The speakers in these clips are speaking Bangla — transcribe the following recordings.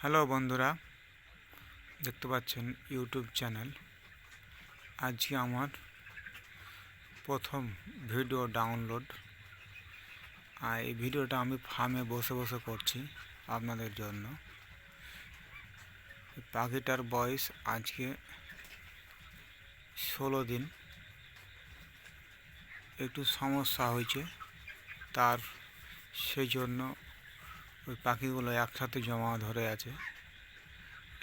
হ্যালো বন্ধুরা, দেখতে পাচ্ছেন ইউটিউব চ্যানেল। আজকে আমার প্রথম ভিডিও ডাউনলোড, আর এই ভিডিওটা আমি ফার্মে বসে বসে করছি আপনাদের জন্য। পাখিটার বয়স আজকে 16 দিন। একটু সমস্যা হয়েছে, তার সেই জন্য ওই পাখিগুলো একসাথে জমা ধরে আছে।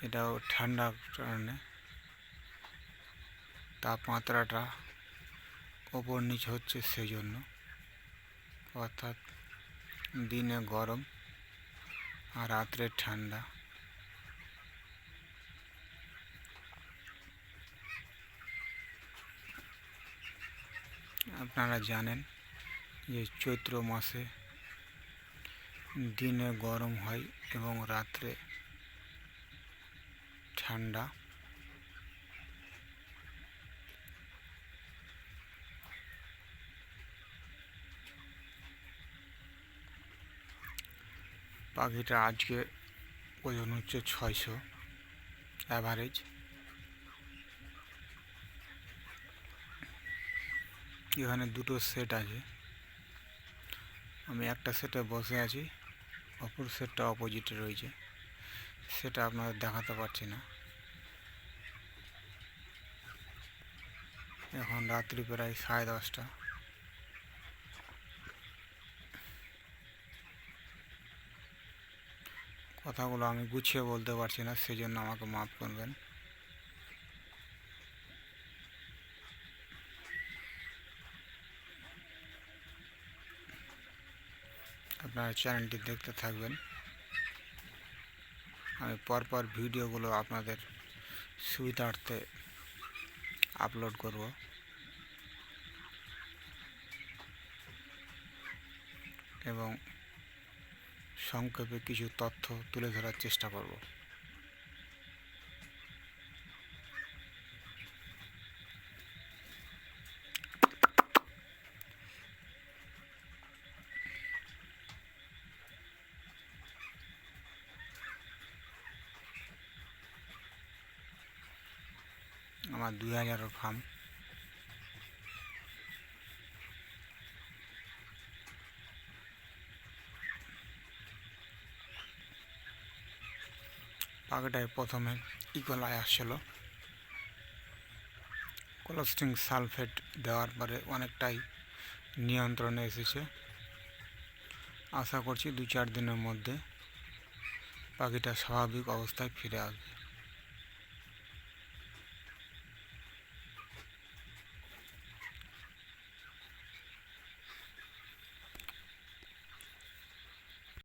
এটাও ঠান্ডার কারণে তাপমাত্রাটা ওপর নিচ হচ্ছে, সেই জন্য। অর্থাৎ দিনে গরম আর রাত্রে ঠান্ডা। আপনারা জানেন যে চৈত্র মাসে দিনে গরম হয় এবং রাত্রে ঠান্ডা। পাখিটা আজকে ওজন হচ্ছে 600 অ্যাভারেজ। এখানে দুটো সেট আছে, আমি একটা সেটে বসে আছি, অপর সেটটা অপোজিটে রয়েছে। সেটা আপনাদের দেখাতে পারছি না। এখন রাত্রি প্রায় 10:30। কথাগুলো আমি গুছিয়ে বলতে পারছি না, সেই জন্য আমাকে মাফ করবেন। আপনারা চ্যানেলটি দেখতে থাকবেন। আমি পরপর ভিডিওগুলো আপনাদের সুবিধার্থে আপলোড করব এবং সংক্ষেপে কিছু তথ্য তুলে ধরার চেষ্টা করব। আমার 2000 ফার্ম। পাখিটায় প্রথমে ইকোলাই আসছিল, কোলোস্টিং সালফেট দেওয়ার পরে অনেকটাই নিয়ন্ত্রণে এসেছে। আশা করছি 2-4 দিনের মধ্যে পাখিটা স্বাভাবিক অবস্থায় ফিরে আসবে।